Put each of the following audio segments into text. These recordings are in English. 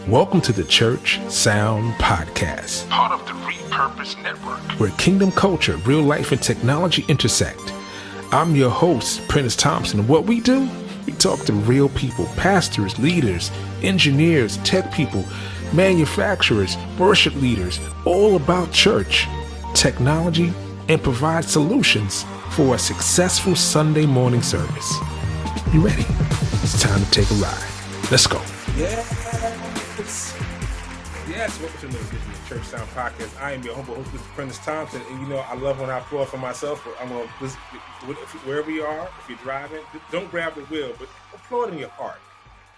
Welcome to the Church Sound Podcast, part of the Repurpose Network, where kingdom culture, real life, and technology intersect. I'm your host, Prentice Thompson, and what we do? We talk to real people, pastors, leaders, engineers, tech people, manufacturers, worship leaders, all about church, technology, and provide solutions for a successful Sunday morning service. You ready? It's time to take a ride. Let's go. Yes, welcome to another edition of the Church Sound Podcast. I am your humble host, Mr. Prentice Thompson, and you know I love when I applaud for myself. But I'm gonna listen, wherever you are, if you're driving, don't grab the wheel, but applaud in your heart.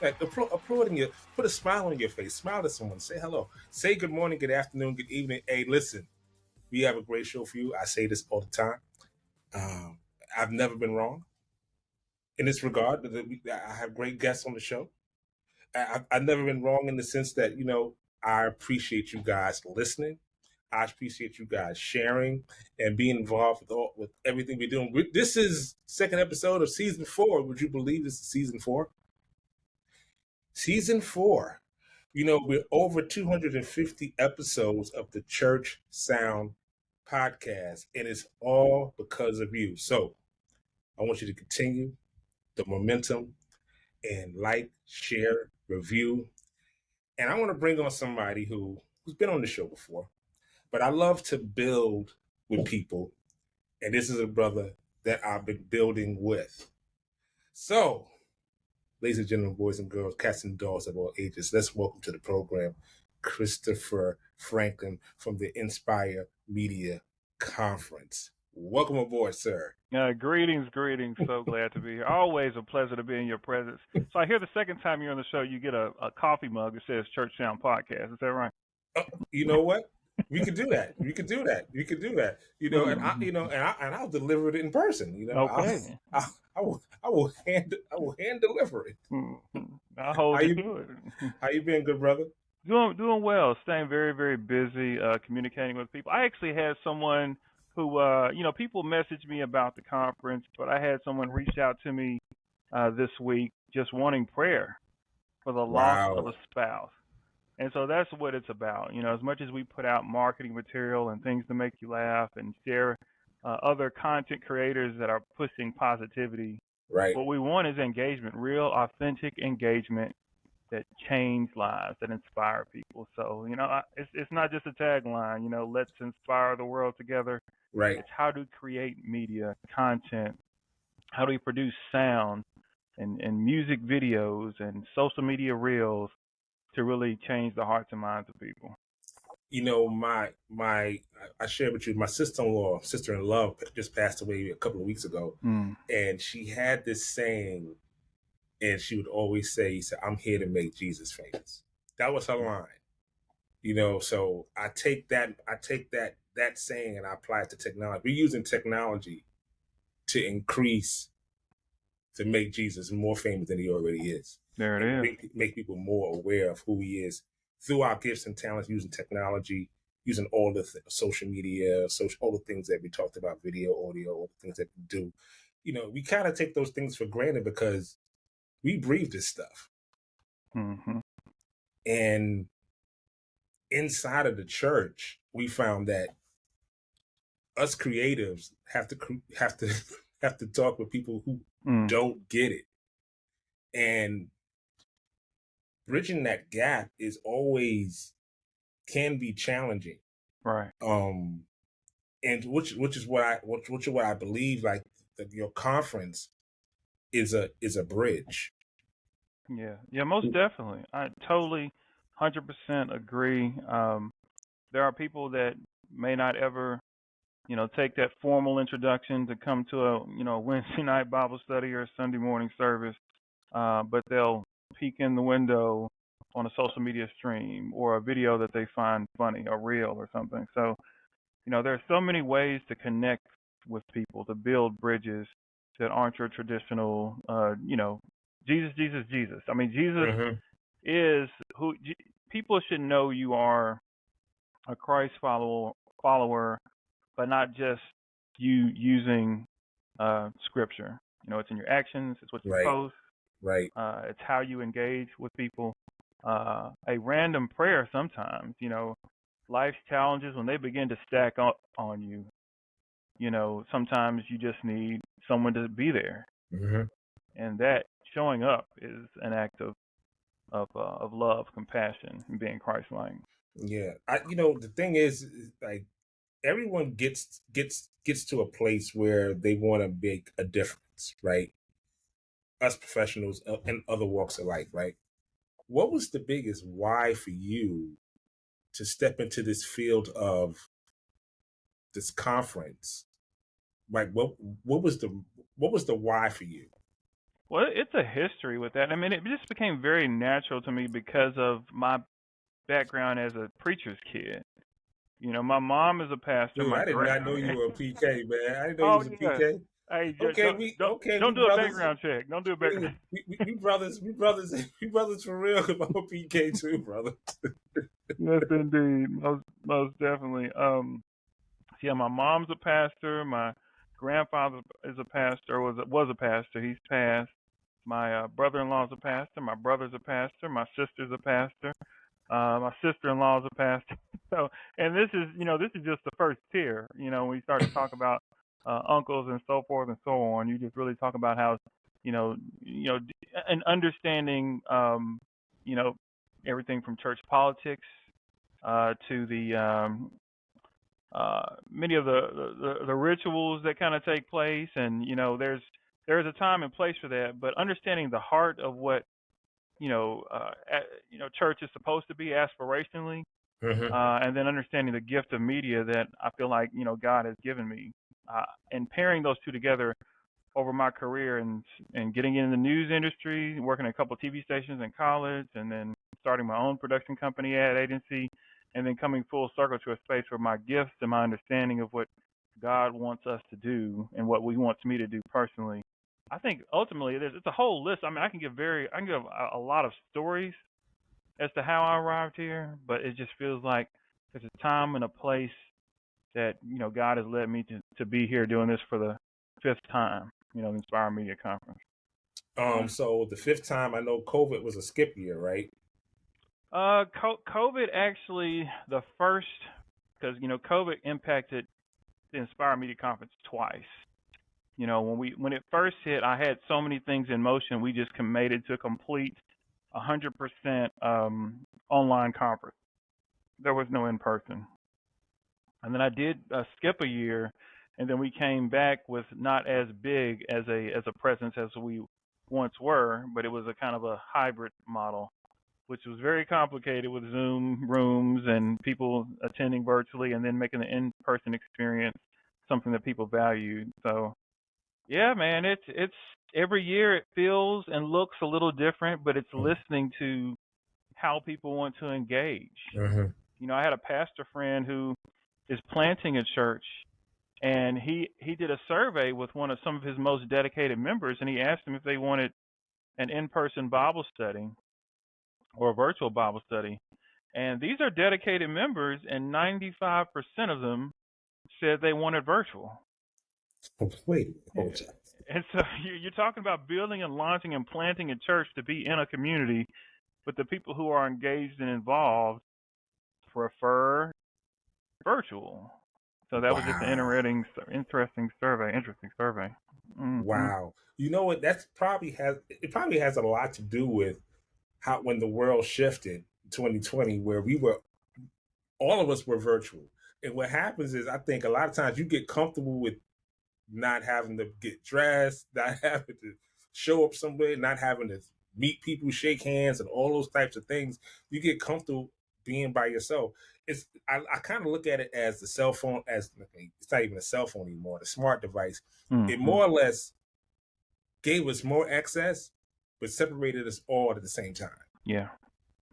Like applaud in your, put a smile on your face. Smile at someone. Say hello. Say good morning, good afternoon, good evening. Hey, listen, we have a great show for you. I say this all the time. I've never been wrong in this regard. I have great guests on the show. I've never been wrong in the sense that, you know, I appreciate you guys listening. I appreciate you guys sharing and being involved with everything we're doing. This is second episode of season 4. Would you believe this is season 4? Season 4. You know, we're over 250 episodes of the Church Sound Podcast, and it's all because of you. So I want you to continue the momentum and like, share, review. And I want to bring on somebody who's been on the show before, but I love to build with people. And this is a brother that I've been building with. So, ladies and gentlemen, boys and girls, cats and dogs of all ages, let's welcome to the program, Christopher Franklin from the Inspire Media Conference. Welcome aboard, sir. Greetings. So glad to be here. Always a pleasure to be in your presence. So I hear the second time you're on the show, you get a coffee mug that says Church Sound Podcast. Is that right? You know what? We could do that. You know, and I'll deliver it in person. You know, okay. I will hand deliver it. I'll hold you to it. How you been, good brother? Doing well. Staying very, very busy communicating with people. I actually had someone who, people messaged me about the conference, but I had someone reach out to me this week just wanting prayer for the loss of a spouse. And so that's what it's about. You know, as much as we put out marketing material and things to make you laugh and share other content creators that are pushing positivity, right? What we want is engagement, real, authentic engagement that change lives, that inspire people. So, you know, it's not just a tagline, you know, let's inspire the world together. Right. It's how to create media, content, how do we produce sound and music videos and social media reels to really change the hearts and minds of people. You know, I shared with you, my sister-in-law just passed away a couple of weeks ago. And she had this saying, and she would always say, I'm here to make Jesus famous. That was her line. You know, so I take that saying and I apply it to technology. We're using technology to make Jesus more famous than he already is. There it is. Make people more aware of who he is through our gifts and talents, using technology, using all the social media, all the things that we talked about, video, audio, all the things that we do. You know, we kind of take those things for granted because we breathe this stuff. Mm-hmm. And inside of the church, we found that us creatives have to talk with people who don't get it. And bridging that gap can be challenging. Right. And which is what I believe, like that your conference is a bridge. Yeah, most definitely. I totally 100% agree. There are people that may not ever, you know, take that formal introduction to come to a Wednesday night Bible study or a Sunday morning service, but they'll peek in the window on a social media stream or a video that they find funny or real or something. So, you know, there are so many ways to connect with people, to build bridges that aren't your traditional, Jesus. I mean, Jesus is who people should know you are a Christ follower, but not just you using scripture. You know, it's in your actions, it's what you post. Right. It's how you engage with people. a random prayer sometimes. Life's challenges, when they begin to stack up on you, sometimes you just need someone to be there, Hmm. and that showing up is an act of love, compassion, and being Christ-like. Yeah, the thing is like everyone gets to a place where they want to make a difference, right? Us professionals and other walks of life, right? What was the biggest why for you to step into this field of this conference? Like, what was the why for you? Well, it's a history with that. I mean, it just became very natural to me because of my background as a preacher's kid. My mom is a pastor. Dude, My I did great. not know you were a PK, man. I didn't know you Oh was a yeah. PK. Hey, Okay, we okay, we don't do a brothers. background check. Don't do a background. We brothers, we brothers, we brothers for real. Cause I'm a PK too, brother. Yes, indeed, most definitely. Yeah, my mom's a pastor. My grandfather is a pastor. Was a pastor. He's passed. My brother-in-law is a pastor. My brother's a pastor. My sister's a pastor. My sister-in-law is a pastor. So, and this is just the first tier. When you start to talk about uncles and so forth and so on, you just really talk about how, and understanding, you know, everything from church politics to the many of the rituals that kind of take place, and there's a time and place for that. But understanding the heart of what church is supposed to be aspirationally, Hmm. and then understanding the gift of media that I feel like God has given me, and pairing those two together over my career, and getting in the news industry, working at a couple of TV stations in college, and then starting my own production company ad agency, and then coming full circle to a space where my gifts and my understanding of what God wants us to do and what He wants me to do personally. I think ultimately it's a whole list. I mean, I can give a lot of stories as to how I arrived here, but it just feels like there's a time and a place that God has led me to be here doing this for the fifth time. The Inspire Media Conference. So the fifth time, I know COVID was a skip year, right? COVID actually the first, because COVID impacted the Inspire Media Conference twice. When it first hit, I had so many things in motion. We just made it to complete 100% online conference. There was no in person. And then I did skip a year, and then we came back with not as big as a presence as we once were, but it was a kind of a hybrid model, which was very complicated with Zoom rooms and people attending virtually, and then making the in-person experience something that people valued. So yeah, man, it's every year it feels and looks a little different, but it's listening to how people want to engage. Mm-hmm. I had a pastor friend who is planting a church, and he did a survey with some of his most dedicated members, and he asked them if they wanted an in-person Bible study or a virtual Bible study. And these are dedicated members, and 95% of them said they wanted virtual. Wait, hold on. And so you're talking about building and launching and planting a church to be in a community, but the people who are engaged and involved prefer virtual. So that was just an Wow. interesting survey. Mm-hmm. Wow. You know what? Probably has a lot to do with how when the world shifted 2020, where all of us were virtual. And what happens is I think a lot of times you get comfortable with not having to get dressed, not having to show up somewhere, not having to meet people, shake hands, and all those types of things. You get comfortable being by yourself. I kind of look at it as the cell phone as it's not even a cell phone anymore, the smart device. It Mm-hmm. more or less gave us more access, but separated us all at the same time. Yeah.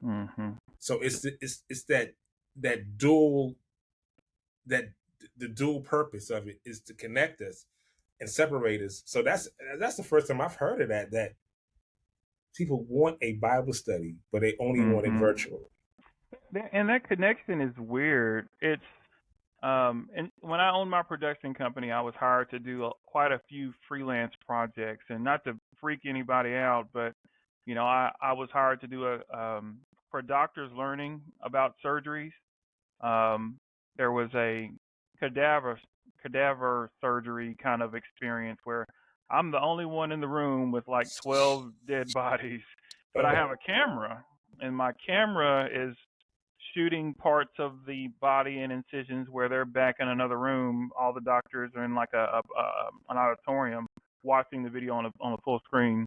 Mm-hmm. So it's that dual that the dual purpose of it is to connect us and separate us. So that's the first time I've heard of that people want a Bible study, but they only want it Mm-hmm. virtual. And that connection is weird. It's and when I owned my production company, I was hired to do quite a few freelance projects, and not to freak anybody out, but I was hired to do for doctors learning about surgeries. Um, there was a cadaver cadaver surgery kind of experience where I'm the only one in the room with like 12 dead bodies, but I Oh, have a camera, and my camera is shooting parts of the body and incisions where they're back in another room. All the doctors are in like an auditorium watching the video on a full screen.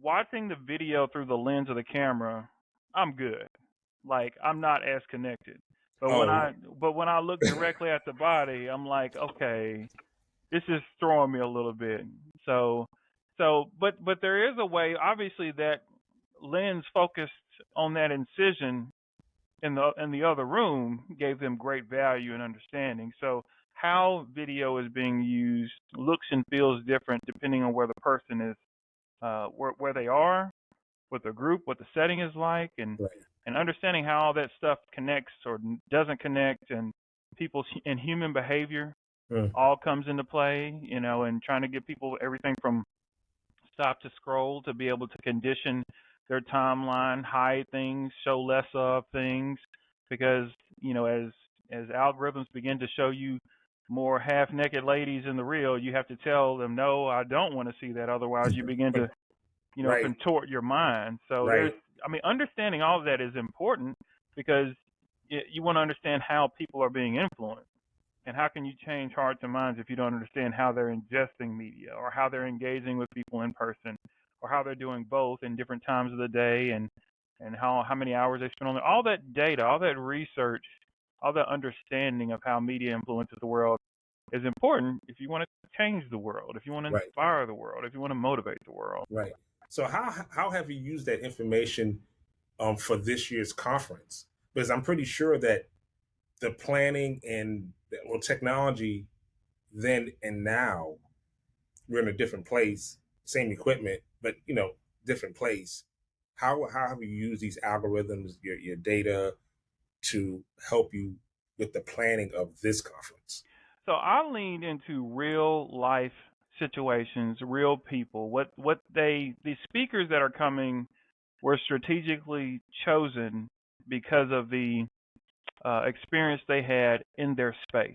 Watching the video through the lens of the camera, I'm good. Like I'm not as connected. But when oh, I but when I look directly at the body, I'm like, okay, this is throwing me a little bit. So but there is a way. Obviously, that lens focused on that incision in the other room gave them great value and understanding. So how video is being used looks and feels different depending on where the person is, where they are, what the group, what the setting is like, right. and understanding how all that stuff connects or doesn't connect, and people's and human behavior Mm, all comes into play. And trying to get people everything from stop to scroll to be able to condition their timeline, hide things, show less of things, because as algorithms begin to show you more half-naked ladies in the reel, you have to tell them, no, I don't want to see that. Otherwise, you begin to right, contort your mind. So right, understanding all of that is important because you want to understand how people are being influenced. And how can you change hearts and minds if you don't understand how they're ingesting media or how they're engaging with people in person or how they're doing both in different times of the day, and how many hours they spend on it. All that data, all that research, all that understanding of how media influences the world is important if you want to change the world, if you want to right, inspire the world, if you want to motivate the world. right. So how have you used that information for this year's conference? Because I'm pretty sure that the planning and well technology then and now we're in a different place, same equipment, but different place. How have you used these algorithms, your data to help you with the planning of this conference? So I leaned into real life situations, real people. The speakers that are coming were strategically chosen because of the experience they had in their space.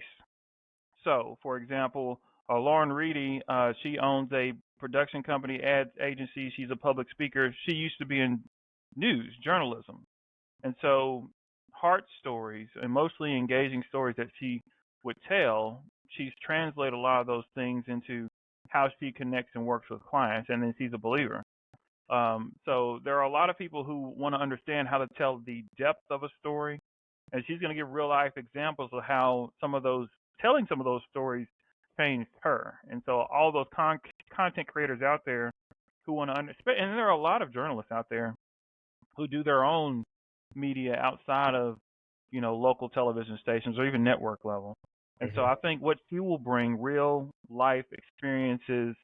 So, for example, Lauren Reedy, she owns a production company, ad agency. She's a public speaker. She used to be in news, journalism. And so, heart stories, emotionally engaging stories that she would tell, she's translated a lot of those things into how she connects and works with clients. And then she's a believer. So there are a lot of people who want to understand how to tell the depth of a story, and she's going to give real life examples of how telling some of those stories changed her. And so all those content creators out there who want to understand, and there are a lot of journalists out there who do their own media outside of local television stations or even network level. And so Mm-hmm. I think what she will bring real life experiences,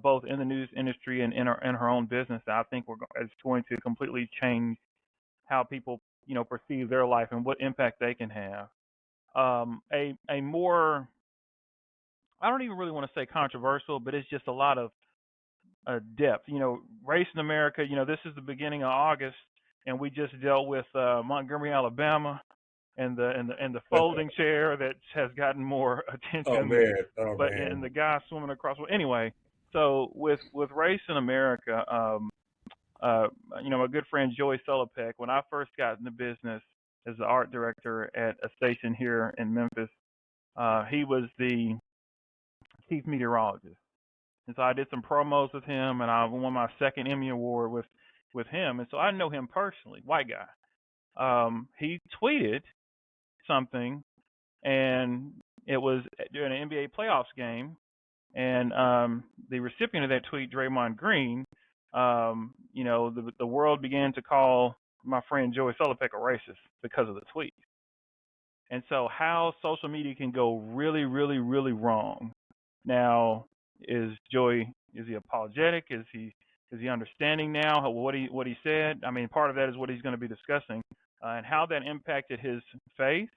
both in the news industry and in her own business, that I think is going to completely change how people perceive their life and what impact they can have. A more, I don't even really want to say controversial, but it's just a lot of depth. Race in America. This is the beginning of August, and we just dealt with Montgomery, Alabama, and the folding chair that has gotten more Oh attention, man, oh but and man. the guy swimming across. Well, anyway, so with race in America, my good friend Joey Solopek, when I first got in the business as the art director at a station here in Memphis, he was the chief meteorologist. And so I did some promos with him, and I won my second Emmy award with him. And so I know him personally, white guy. He tweeted something, and it was during an NBA playoffs game. And the recipient of that tweet, Draymond Green, the world began to call my friend Joey Solopek a racist because of the tweet. And so how social media can go really, really, really wrong. Now, is he apologetic? Is he understanding now what he said? I mean, part of that is what he's going to be discussing, and how that impacted his faith.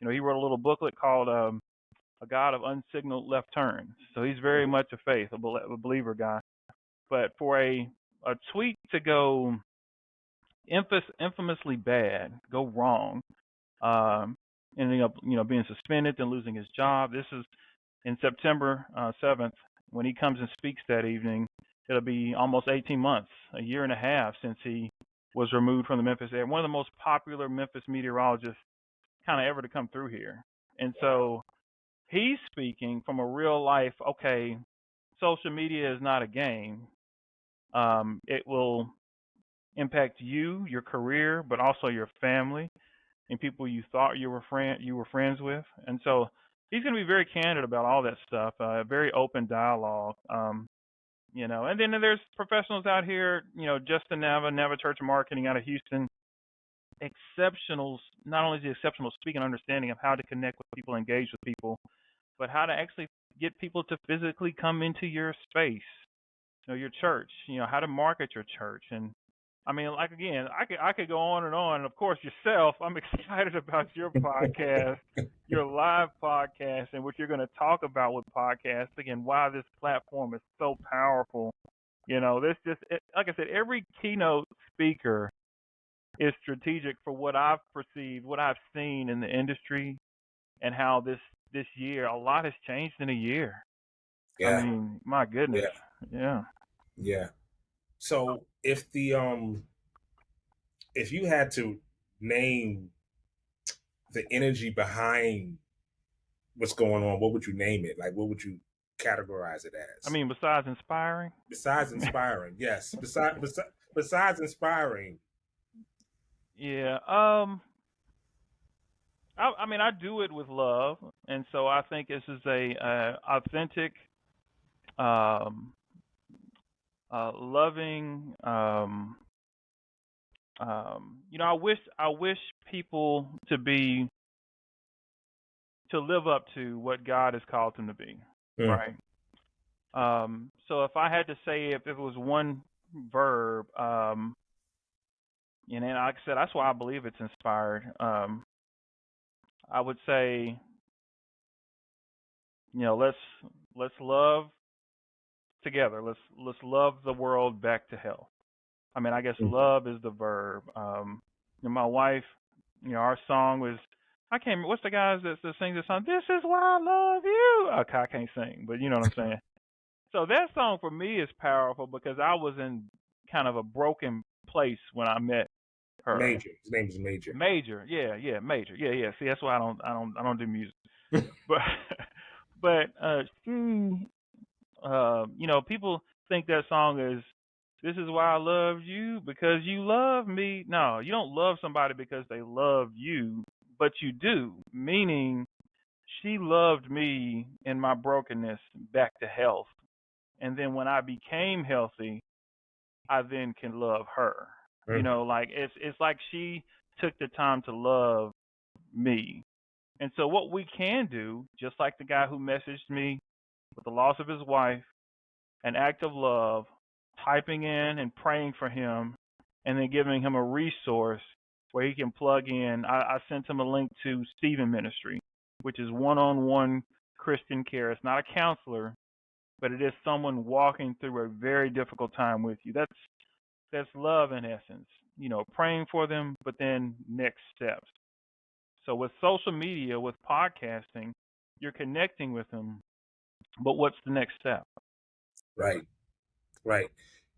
He wrote a little booklet called "A God of Unsignaled Left Turns." So he's very much a faith, a believer guy. But for a tweet to go infamously bad go wrong, um, ending up being suspended and losing his job. This is in September 7th when he comes and speaks that evening. It'll be almost 18 months, a year and a half since he was removed from the Memphis area. One of the most popular Memphis meteorologists kind of ever to come through here. And so he's speaking from a real life, okay, social media is not a game. It will impact you, your career, but also your family and people you thought you were friends with. And so he's going to be very candid about all that stuff. Very open dialogue. And then there's professionals out here. Justin Nava Church of Marketing out of Houston. Exceptional. Not only is he exceptional speaking, understanding of how to connect with people, engage with people, but how to actually get people to physically come into your space, your church, how to market your church. And I mean, like, again, I could go on and on. And of course, yourself, I'm excited about your podcast, your live podcast, and what you're going to talk about with podcasting and why this platform is so powerful. Like I said, every keynote speaker is strategic for what I've perceived, what I've seen in the industry, and how this year, a lot has changed in a year. Yeah. I mean, my goodness. Yeah. So if you had to name the energy behind what's going on, what would you name it? Like, what would you categorize it as? I mean, besides inspiring? Besides inspiring, yes. Besides inspiring. Yeah. I mean, I do it with love, and so I think this is a authentic, loving. I wish people to live up to what God has called them to be, right? So if I had to say, if it was one verb, and then, like I said, that's why I believe it's inspired. I would say, let's love together. Let's love the world back to health. I mean, I guess love is the verb. My wife, our song was, I can't remember, what's the guys that sing the song? This is why I love you. Okay, I can't sing, but you know what I'm saying. So that song for me is powerful because I was in kind of a broken place when I met her. Major. His name is Major. Major. Yeah, Major. Yeah. See, that's why I don't do music. but she, people think that song is, this is why I love you because you love me. No, you don't love somebody because they love you, but you do. Meaning, she loved me in my brokenness back to health. And then when I became healthy, I then can love her. Like it's like she took the time to love me. And so what we can do, just like the guy who messaged me with the loss of his wife, an act of love, typing in and praying for him, and then giving him a resource where he can plug in. I sent him a link to Stephen Ministry, which is one-on-one Christian care. It's not a counselor, but it is someone walking through a very difficult time with you. That's love in essence. Praying for them, but then next steps. So with social media, with podcasting, you're connecting with them, but what's the next step? Right.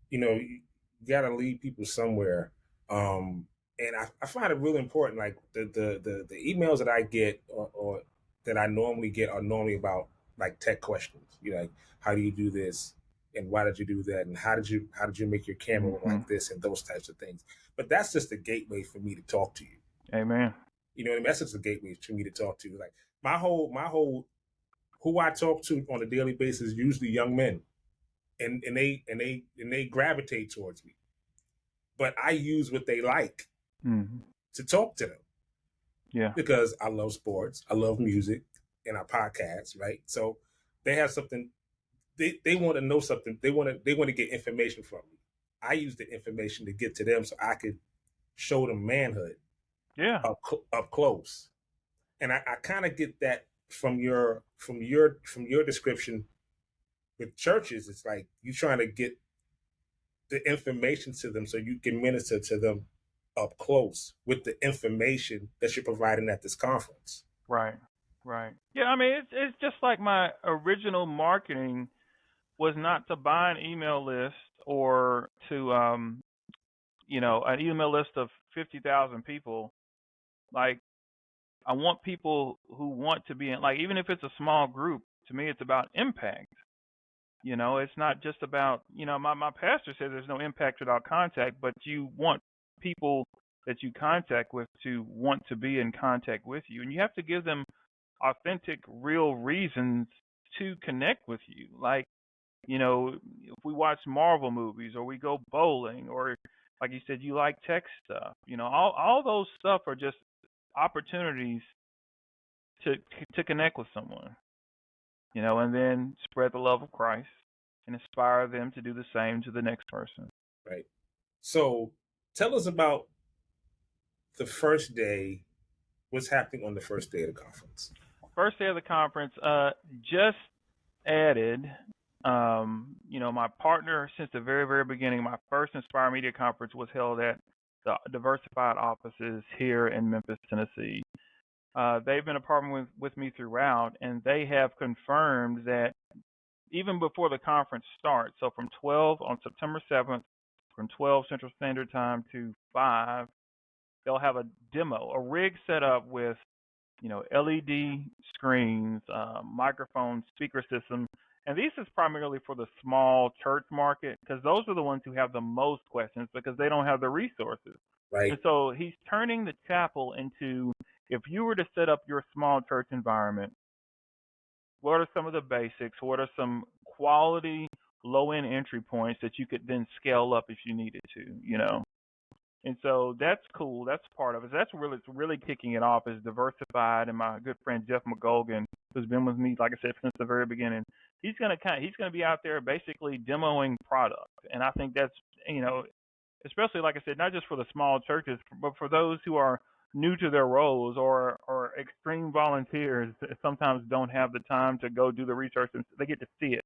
You got to lead people somewhere. And I find it really important. Like the emails that I get or that I normally get are normally about like tech questions. Like, how do you do this? And why did you do that? And how did you make your camera look like this? And those types of things. But that's just a gateway for me to talk to you. Amen. That's just a gateway for me to talk to you. Like my whole who I talk to on a daily basis is usually young men. And they gravitate towards me. But I use what they like to talk to them. Yeah. Because I love sports, I love music, and our podcasts, right? So they have something. They want to know something. They want to get information from me. I use the information to get to them so I could show them manhood. Yeah. Up close. And I kind of get that from your description with churches. It's like you trying to get the information to them so you can minister to them up close with the information that you're providing at this conference. Right. Right. Yeah, I mean it's just like my original marketing was not to buy an email list or to an email list of 50,000 people. Like I want people who want to be in, like, even if it's a small group, to me it's about impact. It's not just about, my pastor says there's no impact without contact, but you want people that you contact with to want to be in contact with you. And you have to give them authentic, real reasons to connect with you. Like, if we watch Marvel movies or we go bowling or, like you said, you like tech stuff, all those stuff are just opportunities to connect with someone, and then spread the love of Christ and inspire them to do the same to the next person. Right. So tell us about the first day. What's happening on the first day of the conference? First day of the conference, just added, my partner since the very, very beginning. My first Inspire Media conference was held at the Diversified offices here in Memphis, Tennessee. They've been a partner with me throughout, and they have confirmed that even before the conference starts, so from 12 on September 7th, from 12 Central Standard Time to 5, they'll have a demo, a rig set up with, LED screens, microphones, speaker systems. And this is primarily for the small church market because those are the ones who have the most questions because they don't have the resources. Right. And so he's turning the chapel into, if you were to set up your small church environment, what are some of the basics? What are some quality low-end entry points that you could then scale up if you needed to, And so that's cool. That's part of it. That's really kicking it off is Diversified, and my good friend Jeff McGolgan, who's been with me, like I said, since the very beginning. He's gonna be out there basically demoing product, and I think that's especially like I said, not just for the small churches, but for those who are new to their roles or extreme volunteers that sometimes don't have the time to go do the research, and they get to see it,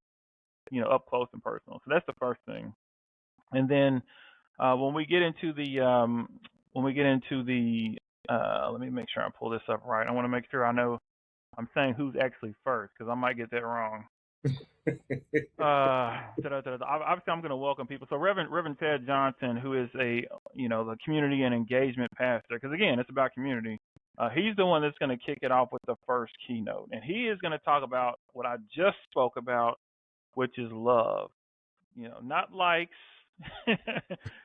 up close and personal. So that's the first thing, and then. When we get into the, let me make sure I pull this up right. I want to make sure I know I'm saying who's actually first because I might get that wrong. Obviously, I'm going to welcome people. So Reverend Ted Johnson, who is the community and engagement pastor, because again, it's about community. He's the one that's going to kick it off with the first keynote, and he is going to talk about what I just spoke about, which is love. Not likes.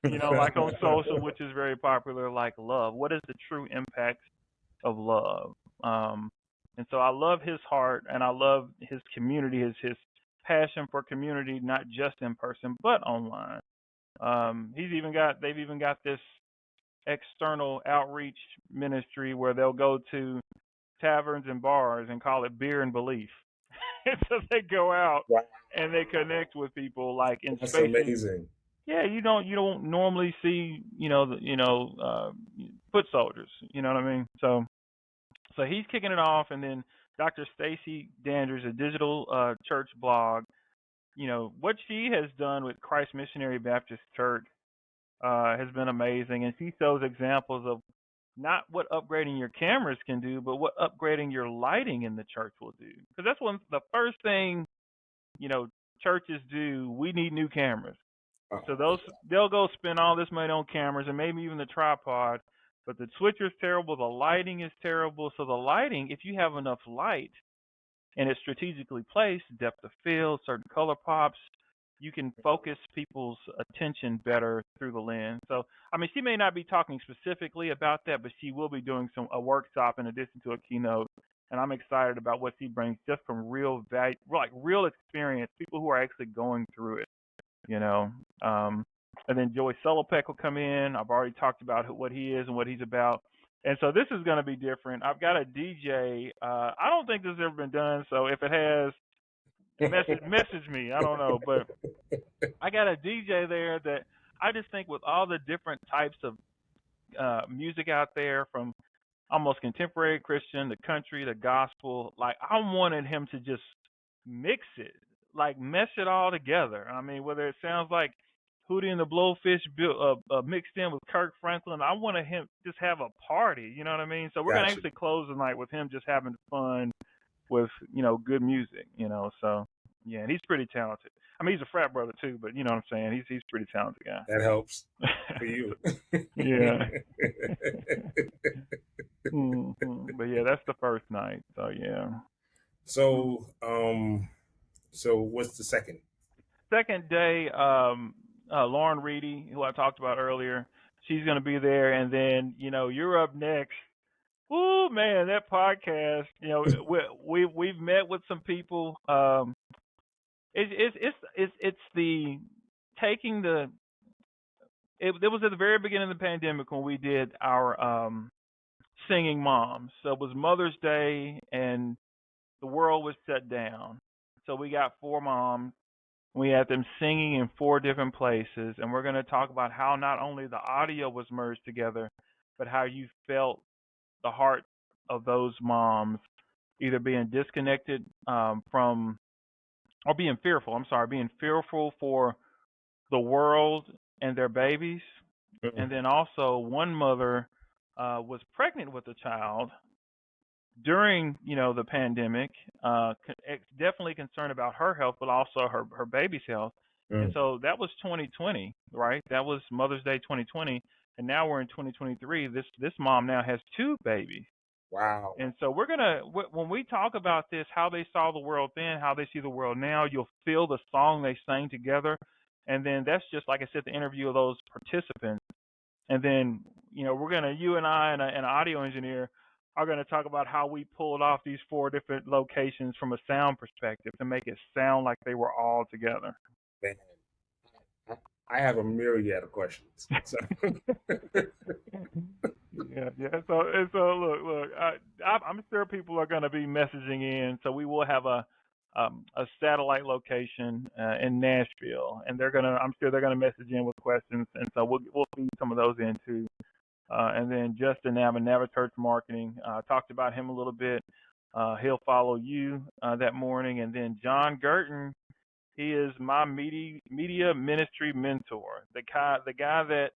Like on social, which is very popular, like love. What is the true impact of love? And so I love his heart, and I love his community, his passion for community, not just in person but online. They've even got this external outreach ministry where they'll go to taverns and bars and call it Beer and Belief. So they go out and they connect with people like in That's spaces. amazing. Yeah, you don't normally see, foot soldiers. You know what I mean? So he's kicking it off, and then Dr. Stacy Danders, a digital church blog, what she has done with Christ Missionary Baptist Church has been amazing, and she shows examples of not what upgrading your cameras can do, but what upgrading your lighting in the church will do. Because that's the first thing, churches do. We need new cameras. So they'll go spend all this money on cameras and maybe even the tripod, but the switcher's terrible, the lighting is terrible. So the lighting, if you have enough light and it's strategically placed, depth of field, certain color pops, you can focus people's attention better through the lens. So, I mean, she may not be talking specifically about that, but she will be doing a workshop in addition to a keynote. And I'm excited about what she brings just from real value, like real experience, people who are actually going through it. And then Joey Solopek will come in. I've already talked about what he is and what he's about. And so this is going to be different. I've got a DJ. I don't think this has ever been done. So if it has, message me. I don't know. But I got a DJ there that I just think with all the different types of music out there, from almost contemporary Christian to country to gospel, like I wanted him to just mix it, like mesh it all together. I mean, whether it sounds like Hootie and the Blowfish mixed in with Kirk Franklin. I want to him just have a party. You know what I mean? So we're gonna Got you. actually close the night with him just having fun with good music. So yeah, and he's pretty talented. I mean, he's a frat brother too, but you know what I'm saying. He's a pretty talented guy. That helps for you. Yeah. But yeah, that's the first night. So yeah. So so what's the second? Second day, Lauren Reedy, who I talked about earlier, she's going to be there, and then you're up next. Woo, man, that podcast. We've met with some people. It's the taking the. It was at the very beginning of the pandemic when we did our singing moms. So it was Mother's Day, and the world was shut down. So we got 4 moms. We had them singing in 4 different places, and we're going to talk about how not only the audio was merged together, but how you felt the heart of those moms either being disconnected from, or being fearful for the world and their babies. And then also one mother was pregnant with a child during the pandemic, definitely concerned about her health, but also her baby's health. And so that was 2020, right? That was Mother's Day 2020, and now we're in 2023. This mom now has 2 babies. Wow. And so we're gonna, when we talk about this, how they saw the world then, how they see the world now, you'll feel the song they sang together, and then that's just, like I said, the interview of those participants. And then we're gonna, you and I and an audio engineer are going to talk about how we pulled off these 4 different locations from a sound perspective to make it sound like they were all together. Man, I have a myriad of questions. So. Yeah. So look. I'm sure people are going to be messaging in. So we will have a satellite location in Nashville, and I'm sure they're gonna message in with questions, and so we'll feed some of those in too. And then Justin Nava Church Marketing, talked about him a little bit. He'll follow you that morning. And then John Gurton, he is my media ministry mentor, the guy that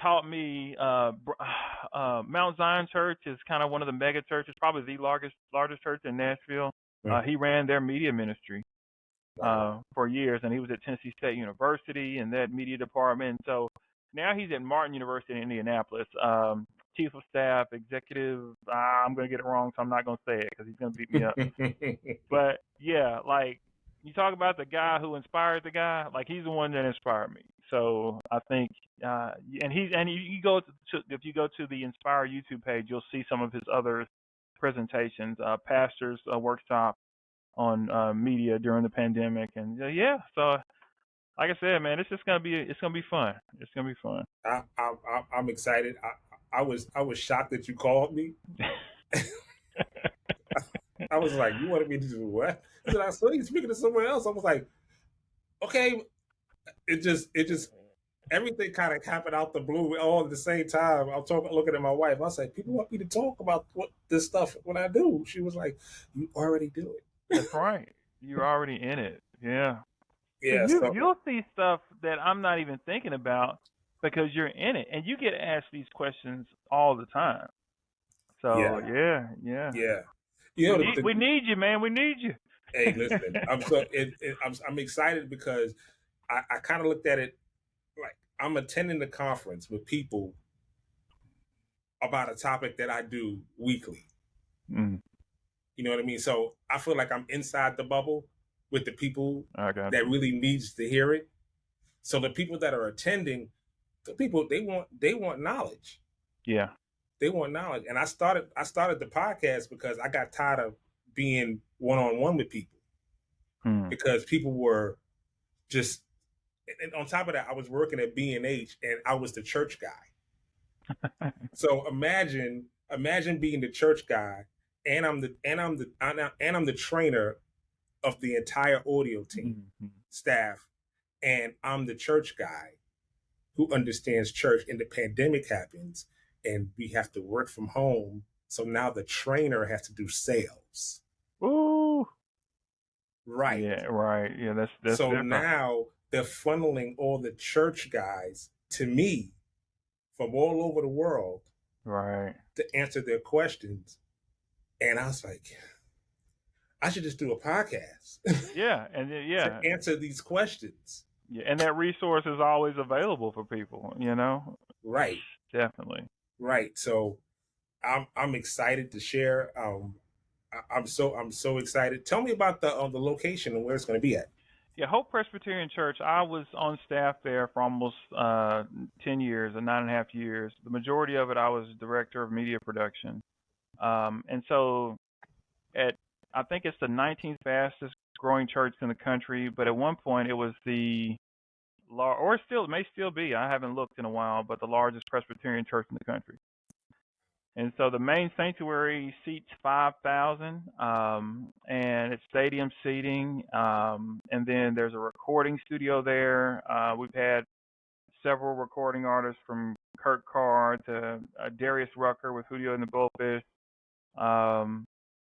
taught me. Mount Zion Church is kind of one of the mega churches, probably the largest church in Nashville. He ran their media ministry for years, and he was at Tennessee State University in that media department. So now he's at Martin University in Indianapolis, chief of staff, executive. I'm going to get it wrong, so I'm not going to say it because he's going to beat me up. But yeah, like you talk about the guy who inspired the guy, like he's the one that inspired me. So I think, and you go to, if you go to the Inspire YouTube page, you'll see some of his other presentations, pastors workshop on media during the pandemic, and yeah, so. Like I said, man, it's gonna be fun. It's gonna be fun. I'm excited. I was shocked that you called me. I was like, you wanted me to do what? He said, I saw you speaking to someone else. I was like, okay. It just everything kind of happened out the blue all at the same time. I'm looking at my wife. I was like, people want me to talk about this stuff when I do. She was like, you already do it. That's right. You're already in it. Yeah. Yeah, you'll see stuff that I'm not even thinking about because you're in it, and you get asked these questions all the time. So yeah. We need you, man. We need you. Hey, listen, I'm excited because I kind of looked at it like I'm attending the conference with people about a topic that I do weekly. Mm. You know what I mean? So I feel like I'm inside the bubble with the people that really needs to hear it. So the people that are attending, the people they want knowledge. Yeah. They want knowledge. And I started the podcast because I got tired of being one-on-one with people. Because people were just, and on top of that, I was working at B&H and I was the church guy. So imagine being the church guy and I'm the trainer of the entire audio team, staff, and I'm the church guy who understands church, and the pandemic happens and we have to work from home. So now the trainer has to do sales. Ooh. Right. Yeah, right. Yeah, that's so different. Now they're funneling all the church guys to me from all over the world Right. to answer their questions. And I was like, I should just do a podcast Yeah, and to yeah, answer these questions. yeah, and that resource is always available for people. Right, Definitely. right. So I'm excited to share. I'm so excited. Tell me about the location and where it's going to be at. Yeah, Hope Presbyterian Church. I was on staff there for almost 10 years, or 9.5 years. The majority of it, I was director of media production. And so, at I think it's the 19th fastest growing church in the country. But at one point, it was or still it may still be. I haven't looked in a while, but the largest Presbyterian church in the country. And so the main sanctuary seats 5,000, and it's stadium seating. And then there's a recording studio there. We've had several recording artists from Kurt Carr to Darius Rucker with Hootie and the Blowfish,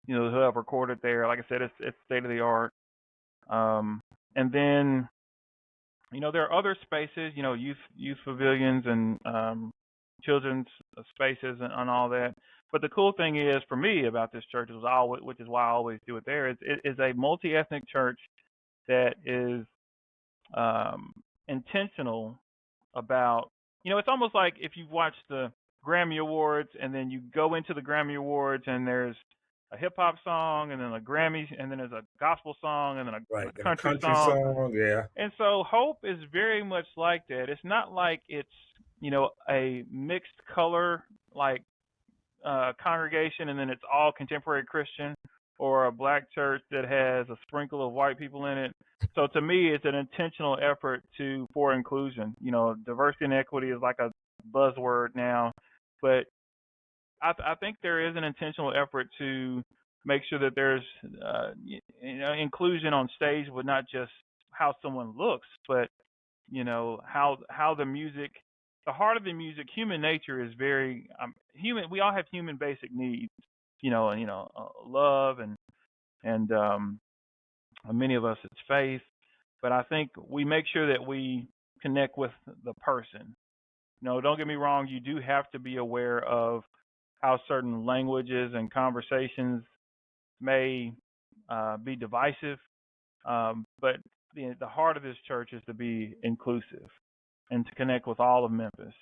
who have recorded there. Like I said, it's state of the art. And then, there are other spaces, youth pavilions and children's spaces and all that. But the cool thing is for me about this church which is why I always do it there, it is a multi-ethnic church that is intentional about, it's almost like if you've watched the Grammy Awards and then you go into the Grammy Awards and there's a hip hop song and then a Grammy and then there's a gospel song and then Right, a and a country country song. song, yeah. And so Hope is very much like that. It's not like it's, a mixed color like congregation and then it's all contemporary Christian, or a black church that has a sprinkle of white people in it. So to me, it's an intentional effort for inclusion. Diversity and equity is like a buzzword now, but I think there is an intentional effort to make sure that there's inclusion on stage with not just how someone looks, but how the music, the heart of the music, human nature is very human. We all have human basic needs, love and many of us it's faith. But I think we make sure that we connect with the person. Don't get me wrong. You do have to be aware of how certain languages and conversations may be divisive. But the heart of this church is to be inclusive and to connect with all of Memphis.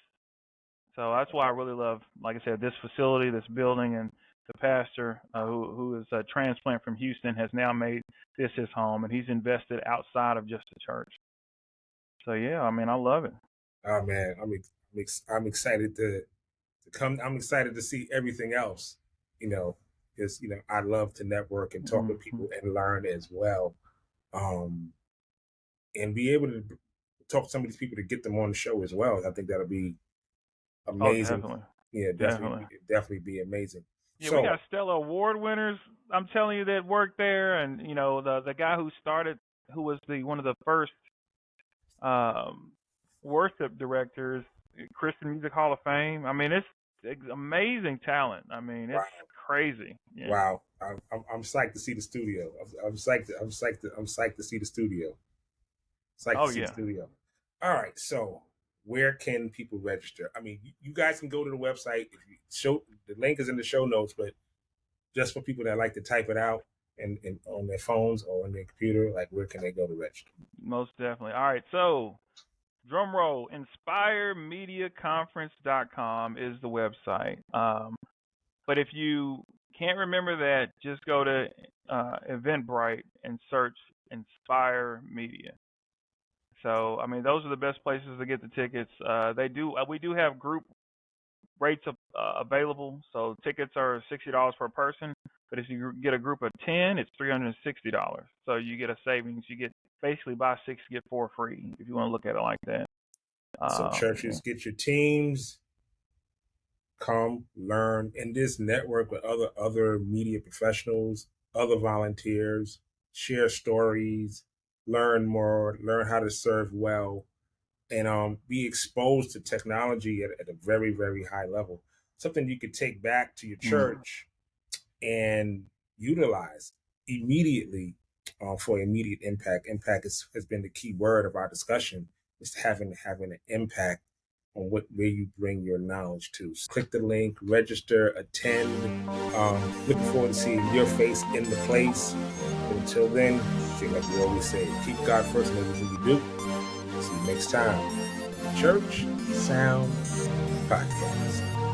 So that's why I really love, like I said, this facility, this building, and the pastor who is a transplant from Houston has now made this his home, and he's invested outside of just the church. So yeah, I love it. Oh man, I'm excited to come. I'm excited to see everything else. Because I love to network and talk with people and learn as well, and be able to talk to some of these people to get them on the show as well. I think that'll be amazing. Oh, definitely. Yeah, definitely be amazing. Yeah, we got Stella Award winners. I'm telling you that work there, and the guy who was one of the first worship directors, Christian Music Hall of Fame. It's amazing talent. It's crazy. Yeah. Wow, I'm psyched to see the studio. I'm psyched to see the studio. Psyched to see the studio. All right, so where can people register? You guys can go to the website. If you the link is in the show notes, but just for people that like to type it out and on their phones or on their computer, like where can they go to register? Most definitely. All right, so drum roll, inspiremediaconference.com is the website. But if you can't remember that, just go to Eventbrite and search Inspire Media. So, those are the best places to get the tickets. We do have group rates available. So tickets are $60 per person. But if you get a group of 10, it's $360. So you get a savings. You get basically buy 6, get 4 free, if you want to look at it like that. So churches, get your teams, come learn in this network with other media professionals, other volunteers, share stories, learn more, learn how to serve well, and be exposed to technology at a very, very high level. Something you could take back to your church and utilize immediately for immediate impact. Impact has been the key word of our discussion. Is having an impact on where you bring your knowledge to. So click the link, register, attend. Looking forward to seeing your face in the place. But until then, like we always say, keep God first in everything you do. See you next time. Church Sound Podcast.